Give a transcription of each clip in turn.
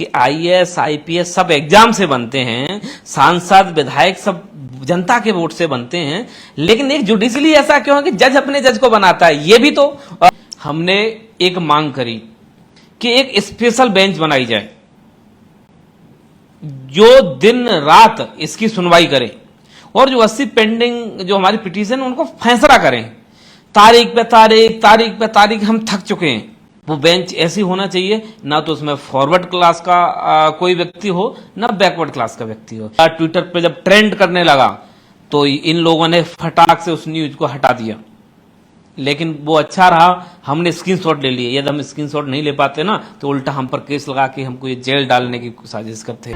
कि IAS IPS सब exam से बनते हैं, सांसद विधायक सब जनता के वोट से बनते हैं, लेकिन एक जुडिशली ऐसा क्यों है कि जज अपने जज को बनाता है? ये भी तो हमने एक मांग करी कि एक स्पेशल बेंच बनाई जाए जो दिन रात इसकी सुनवाई करे और जो 80 पेंडिंग जो हमारी पिटीशन उनको फैसला करें। तारीख पे तारीख हम थक चुके हैं। वो बेंच ऐसी होना चाहिए, ना तो उसमें फॉरवर्ड क्लास का कोई व्यक्ति हो, ना बैकवर्ड क्लास का व्यक्ति हो। ट्विटर पे जब ट्रेंड करने लगा तो इन लोगों ने फटाक से उस न्यूज को हटा दिया, लेकिन वो अच्छा रहा, हमने स्क्रीनशॉट ले लिए। यदि हम स्क्रीनशॉट नहीं ले पाते ना तो उल्टा हम पर केस लगा के हमको ये जेल डालने की साजिश करते।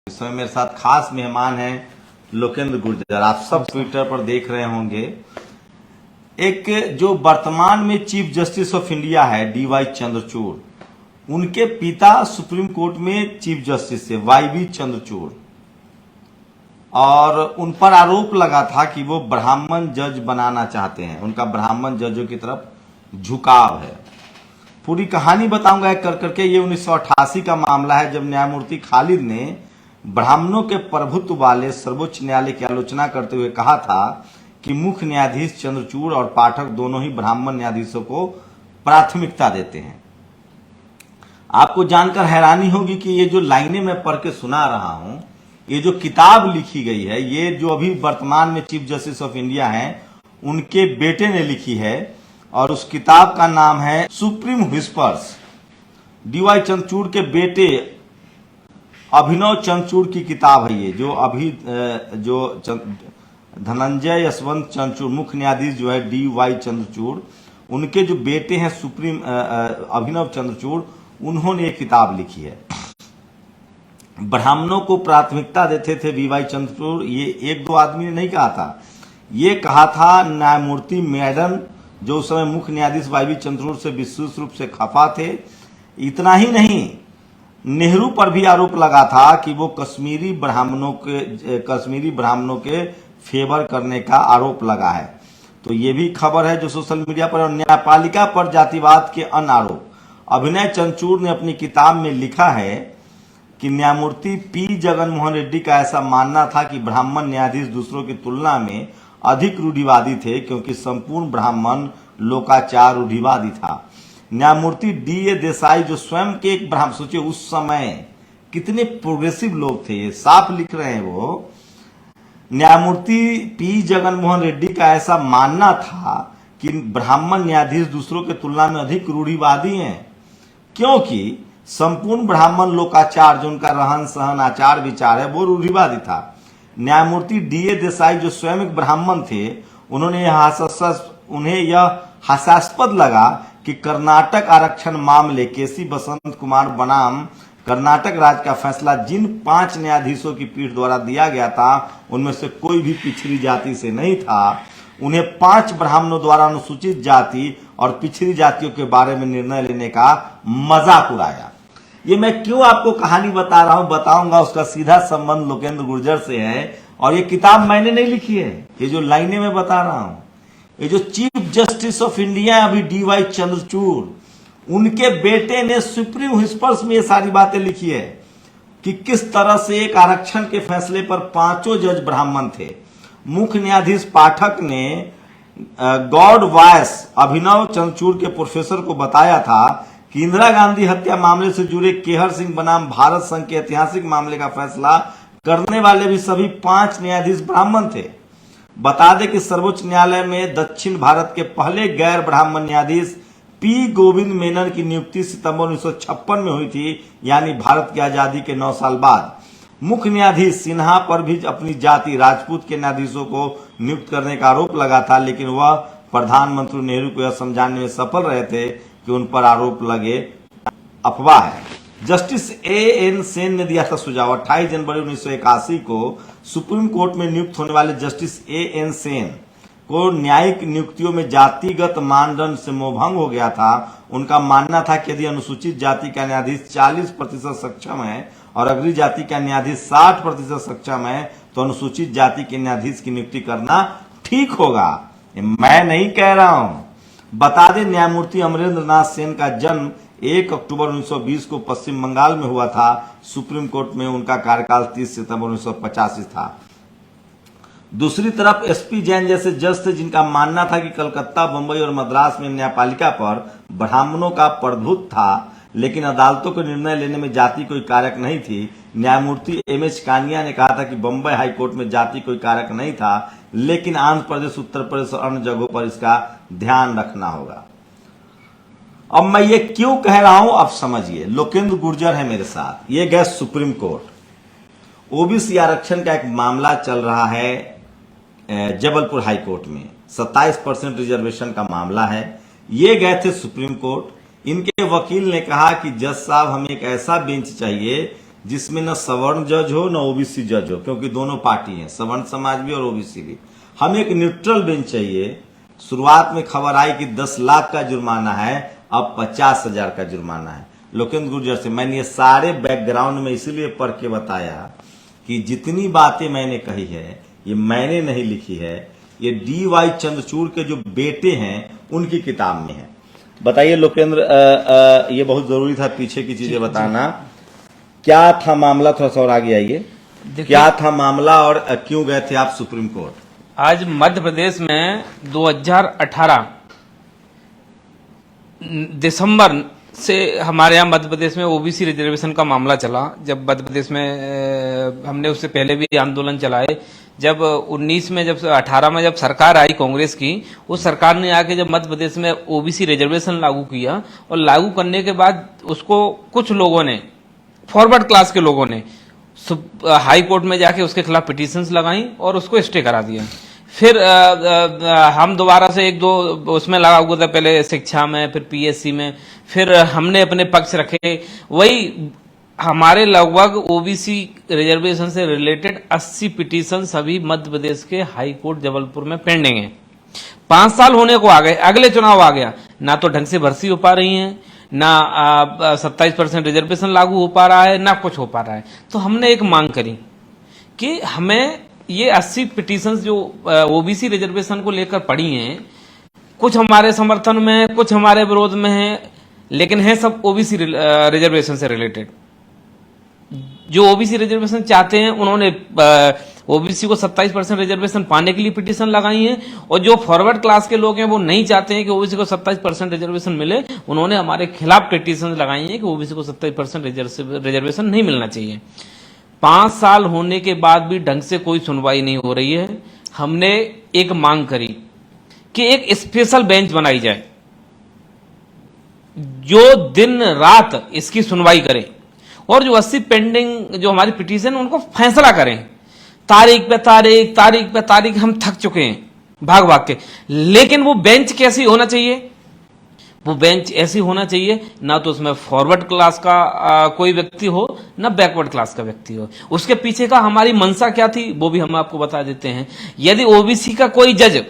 इस समय मेरे साथ खास मेहमान हैं लोकेंद्र गुर्जर। आप सब ट्विटर पर देख रहे होंगे। एक जो वर्तमान में चीफ जस्टिस ऑफ इंडिया है डीवाई चंद्रचूड़, उनके पिता सुप्रीम कोर्ट में चीफ जस्टिस थे वाईवी चंद्रचूड़, और उन पर आरोप लगा था कि वो ब्राह्मण जज बनाना चाहते हैं। उनका ब्राह्मण जजों की तरफ झुकाव है। पूरी कहानी बताऊंगा एक कर करके। ये 1988 का मामला है जब न्यायमूर्ति खालिद ने ब्राह्मणों के प्रभुत्व वाले सर्वोच्च न्यायालय की आलोचना करते हुए कहा था कि मुख्य न्यायाधीश चंद्रचूड़ और पाठक दोनों ही ब्राह्मण न्यायाधीशों को प्राथमिकता देते हैं। आपको जानकर हैरानी होगी कि ये जो लाइनें मैं पढ़ के सुना रहा हूं, ये जो किताब लिखी गई है, ये जो अभी वर्तमान में चीफ जस्टिस ऑफ इंडिया हैं उनके बेटे ने लिखी है, और उस किताब का नाम है सुप्रीम व्हिस्पर्स। डीवाई चंद्रचूड़ के बेटे अभिनव चंद्रचूड़ की किताब है ये, जो धनंजय यशवंत चंद्रचूड़ मुख्य न्यायाधीश जो है डीवाई चंद्रचूड़, उनके जो बेटे हैं सुप्रीम अभिनव चंद्रचूड़, उन्होंने ये किताब लिखी है। ब्राह्मणों को प्राथमिकता देते थे डीवाई चंद्रचूड़। ये एक दो आदमी ने नहीं कहा था, ये कहा था न्यायमूर्ति मेडन, जो उस समय मुख्य न्यायाधीश वाईवी चंद्रचूड़ से विशेष रूप से खफा थे। इतना ही नहीं, नेहरू पर भी आरोप लगा था कि वो कश्मीरी ब्राह्मणों के फेवर करने का आरोप लगा है। तो ये भी खबर है जो सोशल मीडिया पर। और न्यायपालिका पर जातिवाद के अन्य आरोप। अभिनय चंद्रचूड़ ने अपनी किताब में लिखा है कि न्यायमूर्ति पी जगनमोहन रेड्डी का ऐसा मानना था कि ब्राह्मण न्यायाधीश दूसरों की तुलना में अधिक रूढ़िवादी थे, क्योंकि संपूर्ण ब्राह्मण लोकाचार रूढ़िवादी था। न्यायमूर्ति डी.ए. देसाई जो स्वयं के एक ब्राह्मण, सोचिए उस समय कितने प्रोग्रेसिव लोग थे, ये साफ लिख रहे हैं वो। न्यायमूर्ति पी जगनमोहन रेड्डी का ऐसा मानना था कि ब्राह्मण न्यायाधीश दूसरों की तुलना में अधिक रूढ़िवादी हैं, क्योंकि संपूर्ण ब्राह्मण लोकाचार, जो उनका रहन सहन आचार विचार है, वो रूढ़िवादी था। न्यायमूर्ति डी.ए. देसाई जो स्वयं एक ब्राह्मण थे, उन्हें यह हास्यास्पद लगा कि कर्नाटक आरक्षण मामले केसी बसंत कुमार बनाम कर्नाटक राज्य का फैसला जिन 5 न्यायाधीशों की पीठ द्वारा दिया गया था, उनमें से कोई भी पिछड़ी जाति से नहीं था। उन्हें 5 ब्राह्मणों द्वारा अनुसूचित जाति और पिछड़ी जातियों के बारे में निर्णय लेने का मजाक उड़ाया। ये मैं क्यों आपको कहानी बता रहा हूं, बताऊंगा। उसका सीधा संबंध लोकेंद्र गुर्जर से है, और ये किताब मैंने नहीं लिखी है। ये जो लाइनें मैं बता रहा हूं, ये जो चीफ जस्टिस ऑफ इंडिया अभी डीवाई चंद्रचूड़, उनके बेटे ने सुप्रीम व्हिस्पर्स में ये सारी बातें लिखी है कि किस तरह से एक आरक्षण के फैसले पर 5 जज ब्राह्मण थे। मुख्य न्यायाधीश पाठक ने गॉड वॉयस अभिनव चंद्रचूड़ के प्रोफेसर को बताया था कि इंदिरा गांधी हत्या मामले से जुड़े केहर सिंह बनाम भारत संघ के ऐतिहासिक मामले का फैसला करने वाले भी सभी 5 न्यायाधीश ब्राह्मण थे। बता दें कि सर्वोच्च न्यायालय में दक्षिण भारत के पहले गैर ब्राह्मण न्यायाधीश पी गोविंद मेनन की नियुक्ति सितंबर 1956 में हुई थी, यानी भारत की आजादी के 9 साल बाद। मुख्य न्यायाधीश सिन्हा पर भी अपनी जाति राजपूत के न्यायाधीशों को नियुक्त करने का आरोप लगा था, लेकिन वह प्रधानमंत्री नेहरू को यह समझाने में सफल रहे थे कि उन पर आरोप लगे अफवाह है। Justice AN. सेन ने दिया था सुझाव। 28 जनवरी 1981 को सुप्रीम कोर्ट में नियुक्त होने वाले जस्टिस ए.एन. सेन को न्यायिक नियुक्तियों में जातिगत मानदंड से मोहभंग हो गया था। उनका मानना था कि यदि अनुसूचित जाति का न्यायाधीश 40% सक्षम है और अग्रणी जाति का न्यायाधीश 60% सक्षम है, तो अनुसूचित जाति के न्यायाधीश की नियुक्ति करना ठीक होगा। मैं नहीं कह रहा हूं, बता दें, न्यायमूर्ति अमरेंद्र नाथ सेन का जन्म 1 अक्टूबर 1920 को पश्चिम बंगाल में हुआ था। सुप्रीम कोर्ट में उनका कार्यकाल 30 सितंबर 1985 था। दूसरी तरफ एसपी जैन जैसे जज थे जिनका मानना था कि कलकत्ता, बंबई और मद्रास में न्यायपालिका पर ब्राह्मणों का प्रभुत्व था, लेकिन अदालतों को निर्णय लेने में जाति कोई कारक नहीं थी। न्यायमूर्ति एमएच कानिया ने कहा था कि बंबई हाईकोर्ट में जाति कोई कारक नहीं था, लेकिन आंध्र प्रदेश, उत्तर प्रदेश और अन्य जगहों पर इसका ध्यान रखना होगा। अब मैं ये क्यों कह रहा हूं, अब समझिए। लोकेंद्र गुर्जर है मेरे साथ, ये गए सुप्रीम कोर्ट। ओबीसी आरक्षण का एक मामला चल रहा है जबलपुर हाई कोर्ट में, 27% रिजर्वेशन का मामला है। ये गए थे सुप्रीम कोर्ट। इनके वकील ने कहा कि जज साहब, हमें एक ऐसा बेंच चाहिए जिसमें न सवर्ण जज हो न ओबीसी जज हो, क्योंकि दोनों पार्टी हैं, सवर्ण समाज भी और ओबीसी भी। हमें एक न्यूट्रल बेंच चाहिए। शुरुआत में खबर आई कि 10 लाख का जुर्माना है, अब 50,000 का जुर्माना है। लोकेंद्र गुर्जर से मैंने ये सारे बैकग्राउंड में इसलिए पढ़ के बताया कि जितनी बातें मैंने कही है ये मैंने नहीं लिखी है, ये डी.वाई. चंद्रचूड़ के जो बेटे हैं उनकी किताब में है। बताइए लोकेंद्र, ये बहुत जरूरी था पीछे की चीजें बताना। क्या था मामला, थोड़ा सा और आगे आइए। क्या था मामला और क्यों गए थे आप सुप्रीम कोर्ट? आज मध्य प्रदेश में 2018 दिसंबर से हमारे यहाँ मध्य प्रदेश में ओबीसी रिजर्वेशन का मामला चला। जब मध्य प्रदेश में हमने उससे पहले भी आंदोलन चलाए। जब 19 में, जब 18 में जब सरकार आई कांग्रेस की, उस सरकार ने आके जब मध्य प्रदेश में ओबीसी रिजर्वेशन लागू किया, और लागू करने के बाद उसको कुछ लोगों ने, फॉरवर्ड क्लास के लोगों ने हाई कोर्ट में जाके उसके खिलाफ पिटीशंस लगाई और उसको स्टे करा दिया। फिर हम दोबारा से एक दो उसमें लगा हुआ था, पहले शिक्षा में, फिर पीएससी में, फिर हमने अपने पक्ष रखे। वही हमारे लगभग ओबीसी रिजर्वेशन से रिलेटेड 80 पिटीशन अभी मध्य प्रदेश के हाई कोर्ट जबलपुर में पेंडिंग है। 5 साल होने को आ गए, अगले चुनाव आ गया, ना तो ढंग से भर्ती हो पा रही है, ना 27% रिजर्वेशन लागू हो पा रहा है, ना कुछ हो पा रहा है। तो हमने एक मांग करी कि हमें ये 80 पिटीशन जो ओबीसी रिजर्वेशन को लेकर पड़ी हैं, कुछ हमारे समर्थन में है, कुछ हमारे विरोध में है, लेकिन है सब ओबीसी रिजर्वेशन से रिलेटेड। जो ओबीसी रिजर्वेशन चाहते हैं उन्होंने ओबीसी को 27% रिजर्वेशन पाने के लिए पिटीशन लगाई है, और जो फॉरवर्ड क्लास के लोग हैं वो नहीं चाहते हैं कि ओबीसी को 27% रिजर्वेशन मिले, उन्होंने हमारे खिलाफ पिटीशन लगाई है कि ओबीसी को 27% रिजर्वेशन नहीं मिलना चाहिए। 5 साल होने के बाद भी ढंग से कोई सुनवाई नहीं हो रही है। हमने एक मांग करी कि एक स्पेशल बेंच बनाई जाए जो दिन रात इसकी सुनवाई करे, और जो 80 पेंडिंग जो हमारी पिटीशन उनको फैसला करें। तारीख पे तारीख, तारीख पे तारीख, हम थक चुके हैं भाग भाग के। लेकिन वो बेंच कैसी होना चाहिए? वो बेंच ऐसी होना चाहिए ना तो उसमें फॉरवर्ड क्लास का कोई व्यक्ति हो, ना बैकवर्ड क्लास का व्यक्ति हो। उसके पीछे का हमारी मंशा क्या थी वो भी हम आपको बता देते हैं। यदि ओबीसी का कोई जज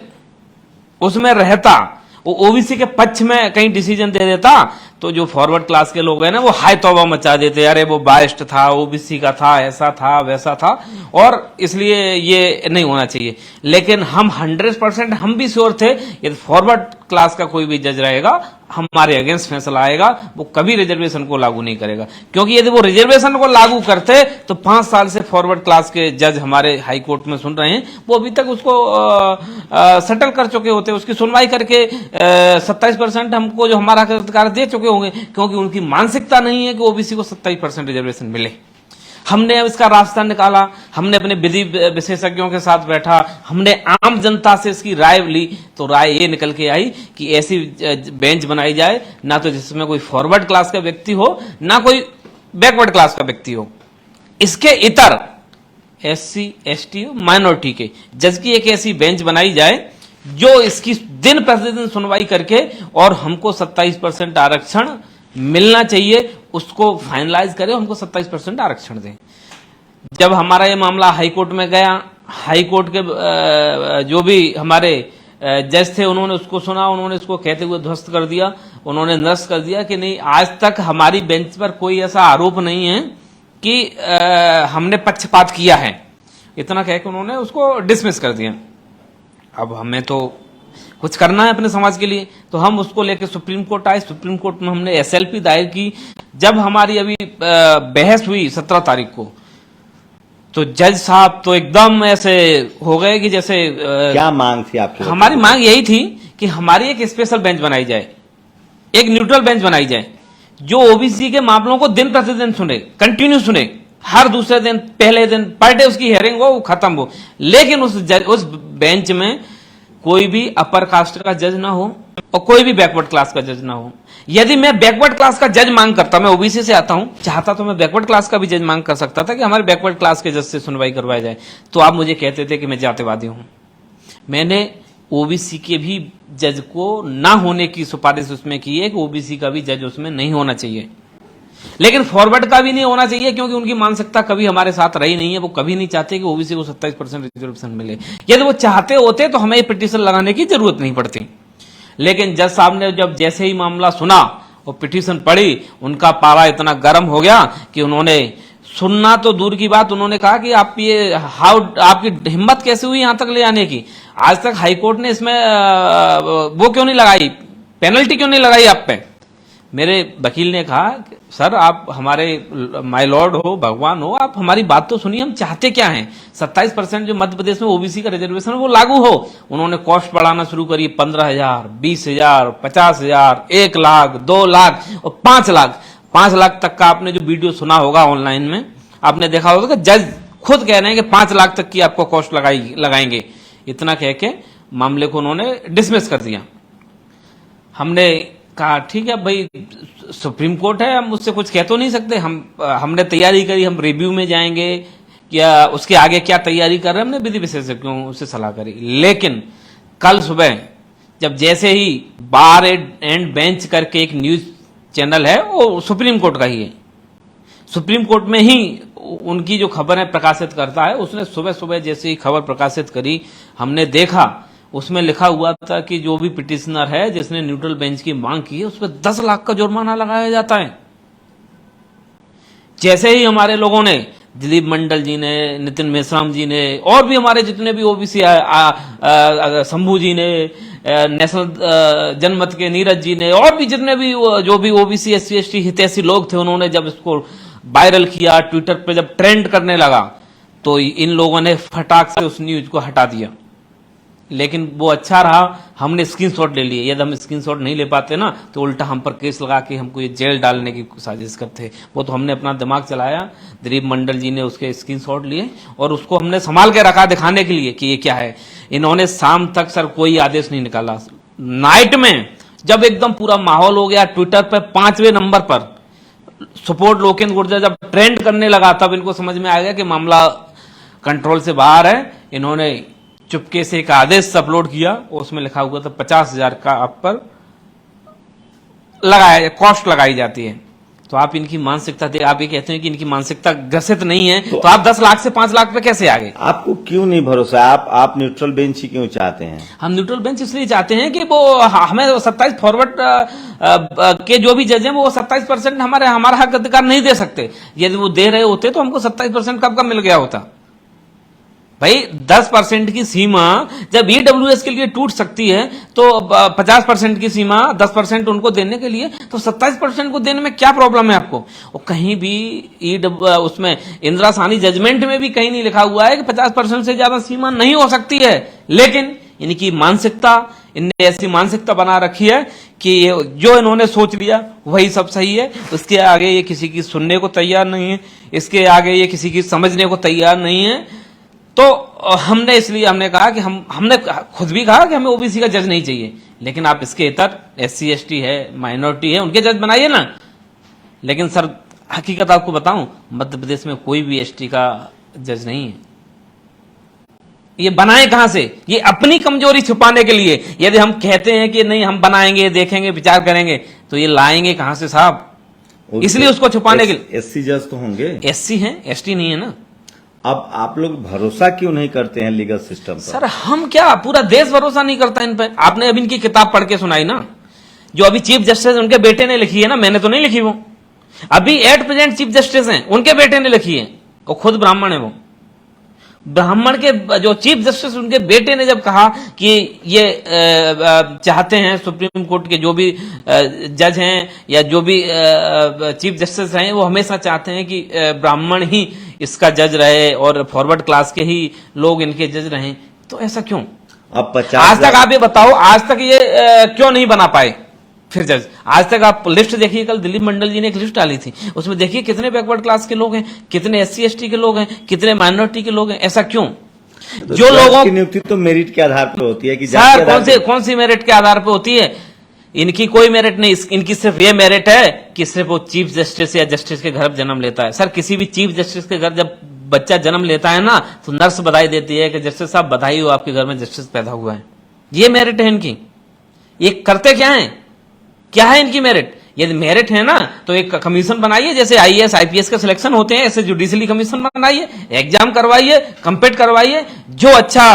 उसमें रहता, वो ओबीसी के पक्ष में कहीं डिसीजन दे देता, तो जो फॉरवर्ड क्लास के लोग हैं ना वो हाय तौबा मचा देते, अरे वो बाइस्ड था, ओबीसी का था, ऐसा था, वैसा था, और इसलिए ये नहीं होना चाहिए। लेकिन हम 100% हम भी श्योर थे यदि फॉरवर्ड क्लास का कोई भी जज रहेगा, हमारे अगेंस्ट फैसला आएगा, वो कभी रिजर्वेशन को लागू नहीं करेगा। क्योंकि यदि वो रिजर्वेशन को लागू करते तो 5 साल से फॉरवर्ड क्लास के जज हमारे हाई कोर्ट में सुन रहे हैं, वो अभी तक उसको सेटल कर चुके होते, उसकी सुनवाई करके 27% हमको जो हमारा अधिकार दे चुके होंगे, क्योंकि उनकी मानसिकता नहीं है कि ओबीसी को 27% रिजर्वेशन मिले। हमने अब इसका रास्ता निकाला, हमने अपने विधि विशेषज्ञों के साथ बैठा, हमने आम जनता से इसकी राय ली, तो राय ये निकल के आई कि ऐसी बेंच बनाई जाए ना तो जिसमें कोई फॉरवर्ड क्लास का व्यक्ति हो, ना कोई बैकवर्ड क्लास का व्यक्ति हो। इसके इतर एससी, एसटी, माइनॉरिटी के जज की एक ऐसी बेंच बनाई जाए जो इसकी दिन प्रतिदिन सुनवाई करके और हमको 27% आरक्षण मिलना चाहिए उसको फाइनलाइज करे, हमको 27% आरक्षण दें। जब हमारा ये मामला हाई कोर्ट में गया, हाई कोर्ट के जो भी हमारे जज थे उन्होंने उसको सुना, उन्होंने इसको कहते हुए ध्वस्त कर दिया, उन्होंने निरस्त कर दिया कि नहीं, आज तक हमारी बेंच पर कोई ऐसा आरोप नहीं है कि हमने पक्षपात किया है। इतना कह के उन्होंने उसको डिसमिस कर दिया। अब हमें तो कुछ करना है अपने समाज के लिए, तो हम उसको लेकर सुप्रीम कोर्ट आए। सुप्रीम कोर्ट में हमने एसएलपी दायर की। जब हमारी अभी बहस हुई 17 तारीख को, तो जज साहब तो एकदम ऐसे हो गए कि जैसे क्या मांग थी आपकी? हमारी मांग यही थी कि हमारी एक स्पेशल बेंच बनाई जाए, एक न्यूट्रल बेंच बनाई जाए, जो ओबीसी के मामलों को दिन प्रतिदिन सुने, कंटिन्यू सुने, हर दूसरे दिन, पहले दिन, पर डे उसकी हियरिंग हो, वो खत्म हो, लेकिन उस बेंच में कोई भी अपर कास्ट का जज ना हो और कोई भी बैकवर्ड क्लास का जज ना हो। यदि मैं बैकवर्ड क्लास का जज मांग करता, मैं ओबीसी से आता हूं, चाहता तो मैं बैकवर्ड क्लास का भी जज मांग कर सकता था कि हमारे बैकवर्ड क्लास के जज से सुनवाई करवाया जाए, तो आप मुझे कहते थे कि मैं जातिवादी हूं। मैंने ओबीसी के भी जज को ना होने की सिफारिश उसमें की है कि ओबीसी का भी जज उसमें नहीं होना चाहिए, लेकिन फॉरवर्ड का भी नहीं होना चाहिए, क्योंकि उनकी मानसिकता कभी हमारे साथ रही नहीं है। वो कभी नहीं चाहते कि ओबीसी को 27% रिजर्वेशन मिले। यदि वो चाहते होते तो हमें पिटीशन लगाने की जरूरत नहीं पड़ती। लेकिन जज साहब ने जब जैसे ही मामला सुना और पिटीशन पढ़ी, उनका पारा इतना गर्म हो गया कि उन्होंने सुनना तो दूर की बात, उन्होंने कहा कि आप ये आपकी हिम्मत कैसे हुई यहां तक ले आने की? आज तक हाईकोर्ट ने इसमें वो क्यों नहीं लगाई, पेनल्टी क्यों नहीं लगाई आप पे? मेरे वकील ने कहा, सर आप हमारे माय लॉर्ड हो, भगवान हो, आप हमारी बात तो सुनिए, हम चाहते क्या हैं? 27% जो मध्य प्रदेश में ओबीसी का रिजर्वेशन वो लागू हो। उन्होंने कॉस्ट बढ़ाना शुरू करी, 15,000, 20,000, 50,000, 1 लाख, 2 लाख और 5 लाख। 5 लाख तक का आपने जो वीडियो सुना होगा ऑनलाइन में, आपने देखा होगा कि जज खुद कह रहे हैं कि 5 लाख तक की आपको कॉस्ट लगाएंगे। इतना कह के मामले को उन्होंने डिसमिस कर दिया। हमने कहा ठीक है भाई, सुप्रीम कोर्ट है, हम उससे कुछ कह तो नहीं सकते। हमने तैयारी करी, हम रिव्यू में जाएंगे या उसके आगे क्या तैयारी कर रहे हैं, हमने विधि विशेषज्ञों से सलाह करी। लेकिन कल सुबह जब जैसे ही बार एंड बेंच करके एक न्यूज चैनल है, वो सुप्रीम कोर्ट का ही है, सुप्रीम कोर्ट में ही उनकी जो खबर है प्रकाशित करता है, उसने सुबह सुबह जैसे ही खबर प्रकाशित करी, हमने देखा उसमें लिखा हुआ था कि जो भी पिटिशनर है जिसने न्यूट्रल बेंच की मांग की है, उस पर 10 लाख का जुर्माना लगाया जाता है। जैसे ही हमारे लोगों ने, दिलीप मंडल जी ने, नितिन मेश्राम जी ने, और भी हमारे जितने भी ओबीसी, शंभू जी ने, नेशनल जनमत के नीरज जी ने, और भी जितने भी जो भी ओबीसी SC ST हितैषी लोग थे, उन्होंने जब इसको वायरल किया, ट्विटर पे जब ट्रेंड करने लगा, तो इन लोगों ने फटाक से उस न्यूज को हटा दिया। लेकिन वो अच्छा रहा, हमने स्क्रीनशॉट ले लिए। यदि हम स्क्रीनशॉट नहीं ले पाते ना, तो उल्टा हम पर केस लगा के हमको ये जेल डालने की साजिश करते। वो तो हमने अपना दिमाग चलाया, दिलीप मंडल जी ने उसके स्क्रीनशॉट लिए और उसको हमने संभाल के रखा दिखाने के लिए कि ये क्या है। इन्होंने शाम तक सर कोई आदेश नहीं निकाला। नाइट में जब एकदम पूरा माहौल हो गया, ट्विटर पर 5वें नंबर पर सपोर्ट लोकेन गुर्जर जब ट्रेंड करने लगा, तब इनको समझ में आ गया कि मामला कंट्रोल से बाहर है। इन्होंने चुपके से एक आदेश अपलोड किया, उसमें लिखा हुआ था 50,000 का आप पर कॉस्ट लगाई जाती है। तो आप इनकी मानसिकता आप ये कहते हैं कि इनकी मानसिकता ग्रसित नहीं है, तो आप 10 लाख से 5 लाख पे कैसे आ गए? आपको क्यों नहीं भरोसा? आप न्यूट्रल बेंच ही क्यों चाहते हैं? हम न्यूट्रल बेंच इसलिए चाहते हैं कि वो हमें 27 फॉरवर्ड के जो भी जज हैं, वो 27% हमारा हक अधिकार नहीं दे सकते। यदि वो दे रहे होते तो हमको 27% कब मिल गया होता भाई। 10% की सीमा जब ईडब्ल्यूएस के लिए टूट सकती है, तो 50% की सीमा 10% उनको देने के लिए, तो 27% को देने में क्या प्रॉब्लम है आपको? और कहीं भी उसमें इंदिरा साहनी जजमेंट में भी कहीं नहीं लिखा हुआ है कि 50% से ज्यादा सीमा नहीं हो सकती है। लेकिन इनकी मानसिकता, इनने ऐसी मानसिकता बना रखी है कि जो इन्होंने सोच लिया वही सब सही है। उसके आगे ये किसी की सुनने को तैयार नहीं है, इसके आगे ये किसी की समझने को तैयार नहीं है। तो हमने कहा कि हमने खुद भी कहा कि हमें ओबीसी का जज नहीं चाहिए, लेकिन आप इसके इतर SC ST है, माइनॉरिटी है, उनके जज बनाइए ना। लेकिन सर हकीकत आपको बताऊं, मध्य प्रदेश में कोई भी ST का जज नहीं है। ये बनाए कहां से? ये अपनी कमजोरी छुपाने के लिए। यदि हम कहते हैं कि नहीं हम बनाएंगे, देखेंगे, विचार करेंगे, तो ये लाएंगे कहां से साहब? इसलिए उसको छुपाने के लिए। SC जज तो होंगे, SC है, ST नहीं है ना। अब आप लोग भरोसा क्यों नहीं करते हैं लीगल सिस्टम पर? सर हम क्या, पूरा देश भरोसा नहीं करता इन पे। आपने अभी इनकी किताब पढ़ के सुनाई ना, जो अभी चीफ जस्टिस उनके बेटे ने लिखी है ना, मैंने तो नहीं लिखी। वो अभी एट प्रेजेंट चीफ जस्टिस हैं, उनके बेटे ने लिखी है, वो खुद ब्राह्मण है। ब्राह्मण के जो चीफ जस्टिस उनके बेटे ने जब कहा कि ये चाहते हैं सुप्रीम कोर्ट के जो भी जज हैं या जो भी चीफ जस्टिस हैं वो हमेशा चाहते हैं कि ब्राह्मण ही इसका जज रहे और फॉरवर्ड क्लास के ही लोग इनके जज रहें, तो ऐसा क्यों? अब 50 आज तक आप ये बताओ, आज तक ये क्यों नहीं बना पाए फिर जज? आज तक आप लिस्ट देखिए, कल दिलीप मंडल जी ने एक लिस्ट डाली थी, उसमें देखिए कितने बैकवर्ड क्लास के लोग हैं, कितने SC ST के लोग हैं, कितने माइनॉरिटी के लोग हैं, ऐसा क्यों? तो जो लोगों की नियुक्ति तो मेरिट के आधार पर होती है कि सर कौन सी मेरिट के आधार पर होती है? इनकी कोई मेरिट नहीं, इनकी सिर्फ ये मेरिट है कि सिर्फ वो चीफ जस्टिस या जस्टिस के घर जन्म लेता है। सर किसी भी चीफ जस्टिस के घर जब बच्चा जन्म लेता है ना तो नर्स बधाई देती है कि जस्टिस साहब बधाई हो, आपके घर में जस्टिस पैदा हुआ है। ये मेरिट है इनकी। ये करते क्या है, क्या है इनकी मेरिट? यदि मेरिट है ना तो एक कमीशन बनाइए, जैसे IAS IPS के सिलेक्शन होते हैं ऐसे जुडिशली कमीशन बनाइए, एग्जाम करवाइए, कंपीट करवाइए, जो अच्छा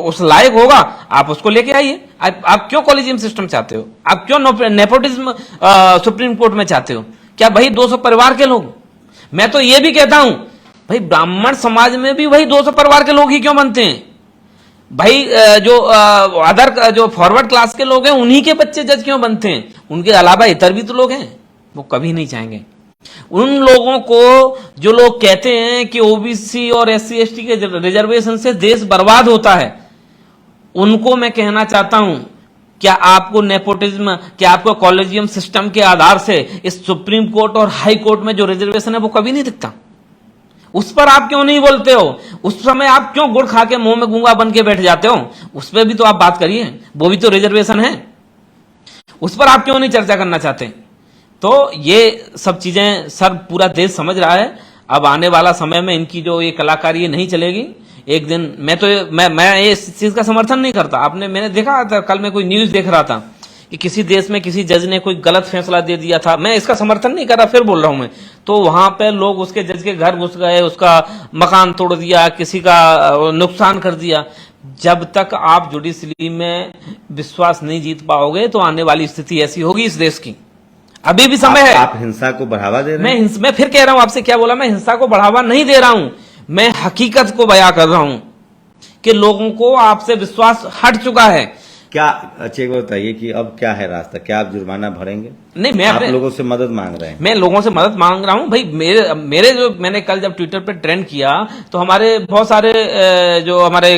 उस लायक होगा आप उसको लेके आइए। आप क्यों कॉलेजियम सिस्टम चाहते हो? आप क्यों नेपोटिज्म सुप्रीम कोर्ट में चाहते हो? क्या भाई 200 परिवार के लोग? मैं तो ये भी कहता हूं भाई ब्राह्मण समाज में भी वही 200 परिवार के लोग ही क्यों बनते हैं भाई? जो अदर जो फॉरवर्ड क्लास के लोग हैं उन्हीं के बच्चे जज क्यों बनते हैं? उनके अलावा इतर भी तो लोग हैं, वो कभी नहीं चाहेंगे। उन लोगों को जो लोग कहते हैं कि OBC और SC ST के रिजर्वेशन से देश बर्बाद होता है, उनको मैं कहना चाहता हूं, क्या आपको नेपोटिज्म, क्या आपको कॉलेजियम सिस्टम के आधार से इस सुप्रीम कोर्ट और हाई कोर्ट में जो रिजर्वेशन है वो कभी नहीं दिखता? उस पर आप क्यों नहीं बोलते हो? उस समय आप क्यों गुड़ खा के मुंह में गूंगा बन के बैठ जाते हो? उस पर भी तो आप बात करिए, वो भी तो रिजर्वेशन है, उस पर आप क्यों नहीं चर्चा करना चाहते? तो ये सब चीजें सर पूरा देश समझ रहा है। अब आने वाला समय में इनकी जो ये कलाकारी ये नहीं चलेगी। एक दिन मैं ये इस चीज का समर्थन नहीं करता। मैंने देखा था, कल मैं कोई न्यूज देख रहा था कि किसी देश में किसी जज ने कोई गलत फैसला दे दिया था। मैं इसका समर्थन नहीं कर रहा, फिर बोल रहा हूं मैं, तो वहां पे लोग उसके जज के घर घुस गए, उसका मकान तोड़ दिया, किसी का नुकसान कर दिया। जब तक आप जुडिशरी में विश्वास नहीं जीत पाओगे तो आने वाली स्थिति ऐसी होगी इस देश की। अभी भी समय है। आप हिंसा को बढ़ावा दे रहे हैं? मैं फिर कह रहा हूं, आपसे क्या बोला, मैं हिंसा को बढ़ावा नहीं दे रहा हूं, मैं हकीकत को बयां कर रहा हूं कि लोगों को आपसे विश्वास हट चुका है। क्या अच्छा एक बात बताइए कि अब क्या है रास्ता? क्या आप जुर्माना भरेंगे? नहीं, मैं आप लोगों से मदद मांग रहे हैं? मैं लोगों से मदद मांग रहा हूं भाई। मेरे जो मैंने कल जब ट्विटर पे ट्रेंड किया तो हमारे बहुत सारे जो हमारे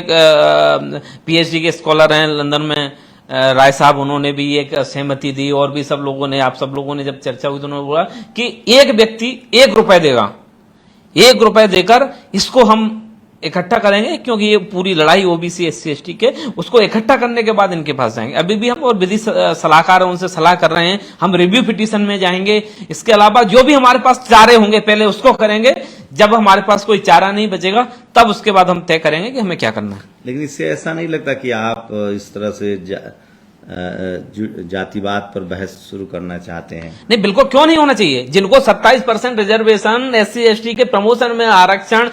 PhD के स्कॉलर हैं लंदन में, राय साहब, उन्होंने भी एक सहमति दी, और भी सब लोगों ने, आप सब लोगों ने जब चर्चा हुई तो उन्होंने बोला कि एक व्यक्ति 1 रुपए देगा, 1 रुपए देकर इसको हम इकट्ठा करेंगे, क्योंकि ये पूरी लड़ाई OBC SC ST के, उसको इकट्ठा करने के बाद इनके पास जाएंगे। अभी भी हम और विधि सलाहकार उनसे सलाह कर रहे हैं, हम रिव्यू पिटीशन में जाएंगे। इसके अलावा जो भी हमारे पास चारे होंगे पहले उसको करेंगे, जब हमारे पास कोई चारा नहीं बचेगा तब उसके बाद हम तय करेंगे कि हमें क्या करना है। लेकिन इससे ऐसा नहीं लगता कि आप इस तरह से जातिवाद पर बहस शुरू करना चाहते हैं? नहीं, बिल्कुल क्यों नहीं होना चाहिए। जिनको 27% रिजर्वेशन, SC ST के प्रमोशन में आरक्षण,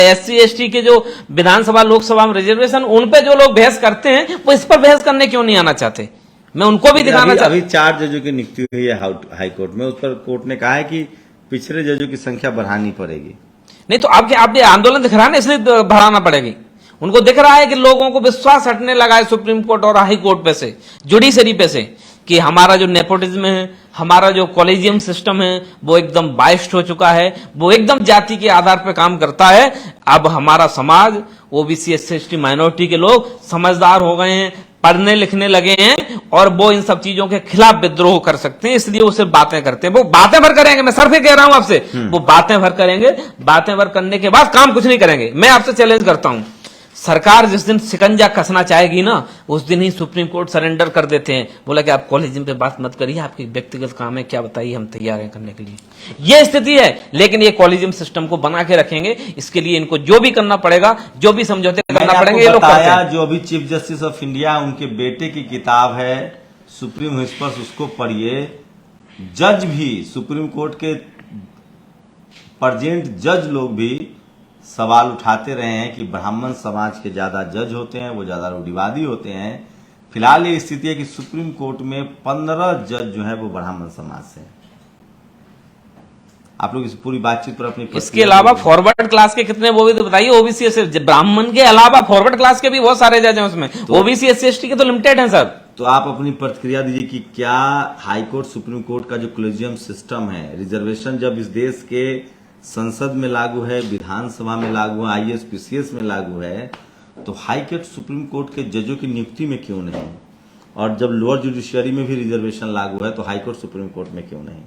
SC ST के जो विधानसभा लोकसभा में रिजर्वेशन, उन पे जो लोग बहस करते हैं वो इस पर बहस करने क्यों नहीं आना चाहते? मैं उनको भी दिखाना चाहता। अभी 4 जजों की नियुक्ति हुई है हाई कोर्ट में, उस पर कोर्ट ने कहा है कि पिछड़े जजों की संख्या बढ़ानी पड़ेगी। नहीं तो आप ये आंदोलन दिख रहा है ना, इसलिए बढ़ाना पड़ेगी। उनको दिख रहा है कि लोगों को विश्वास हटने लगा है सुप्रीम कोर्ट और हाई कोर्ट पे से, जुडिशरी पे से, कि हमारा जो नेपोटिज्म है, हमारा जो कॉलेजियम सिस्टम है वो एकदम बाइस्ड हो चुका है, वो एकदम जाति के आधार पर काम करता है। अब हमारा समाज, OBC SC ST माइनॉरिटी के लोग समझदार हो गए हैं, पढ़ने लिखने लगे हैं, और वो इन सब चीजों के खिलाफ विद्रोह कर सकते हैं, इसलिए वो सिर्फ बातें करते हैं। वो बातें भर करेंगे, मैं सिर्फ कह रहा हूं आपसे, वो बातें भर करेंगे, बातें भर करने के बाद काम कुछ नहीं करेंगे। मैं आपसे चैलेंज करता हूं, सरकार जिस दिन शिकंजा कसना चाहेगी ना, उस दिन ही सुप्रीम कोर्ट सरेंडर कर देते हैं। बोला कि आप कॉलेजियम पे बात मत करिए, आपकी व्यक्तिगत काम है, क्या बताइए, हम तैयार हैं करने के लिए। ये स्थिति है। लेकिन ये कॉलेजियम सिस्टम को बना के रखेंगे, इसके लिए इनको जो भी करना पड़ेगा, जो भी समझौते करना पड़ेंगे, ये लोग करते हैं। जो अभी चीफ जस्टिस ऑफ इंडिया, उनके बेटे की किताब है सुप्रीम व्हिस्पर्स, उसको पढ़िए। जज भी, सुप्रीम कोर्ट के प्रेजेंट जज लोग भी सवाल उठाते रहे हैं कि ब्राह्मण समाज के ज्यादा जज होते हैं, वो ज्यादा रूढ़िवादी होते हैं। फिलहाल ये स्थिति है कि सुप्रीम कोर्ट में 15 जज जो है वो ब्राह्मण समाज से हैं। आप लोग इस पूरी बातचीत पर अपनी इसके प्रतिक्रिया अलावा दीजिए। फॉरवर्ड क्लास के कितने वो भी तो बताइए। ओबीसी एससी ब्राह्मण के अलावा फॉरवर्ड क्लास के भी बहुत सारे जज हैं उसमें। ओबीसी एससी एसटी के तो लिमिटेड हैं सर। तो आप अपनी प्रतिक्रिया दीजिए कि क्या हाई कोर्ट सुप्रीम कोर्ट का जो कोलेजियम सिस्टम है, रिजर्वेशन जब इस देश के संसद में लागू है, विधानसभा में लागू है, आईएएस पीसीएस में लागू है, तो हाई कोर्ट सुप्रीम कोर्ट के जजों की नियुक्ति में क्यों नहीं? और जब लोअर जुडिशियरी में भी रिजर्वेशन लागू है तो हाई कोर्ट सुप्रीम कोर्ट में क्यों नहीं?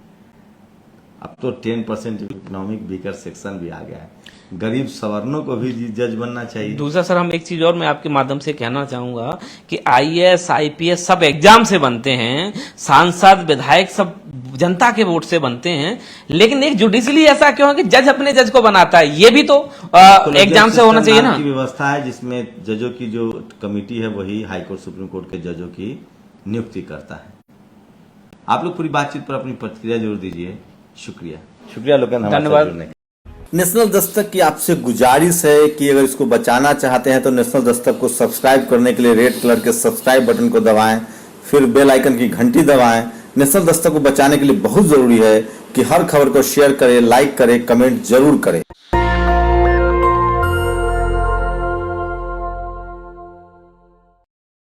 अब तो 10% इकोनॉमिक वीकर सेक्शन भी आ गया है, गरीब सवर्णों को भी जज बनना चाहिए। दूसरा सर, हम एक चीज और मैं आपके माध्यम से कहना चाहूंगा कि आईएएस आईपीएस सब एग्जाम से बनते हैं, सांसद विधायक सब जनता के वोट से बनते हैं, लेकिन एक जुडिशली ऐसा क्यों है कि जज अपने जज को बनाता है? ये भी तो एग्जाम से होना चाहिए ना। की व्यवस्था है जिसमें जजों की जो कमेटी है वही हाई कोर्ट सुप्रीम कोर्ट के जजों की नियुक्ति करता है। आप लोग पूरी बातचीत पर अपनी प्रतिक्रिया जरूर दीजिए। शुक्रिया लोकन, धन्यवाद। नेशनल दस्तक की आपसे गुजारिश है कि अगर इसको बचाना चाहते हैं तो नेशनल दस्तक को सब्सक्राइब करने के लिए रेड कलर के सब्सक्राइब बटन को दबाएं, फिर बेल आइकन की घंटी दबाएं। नेशनल दस्तक को बचाने के लिए बहुत जरूरी है कि हर खबर को शेयर करें, लाइक करें, कमेंट जरूर करें।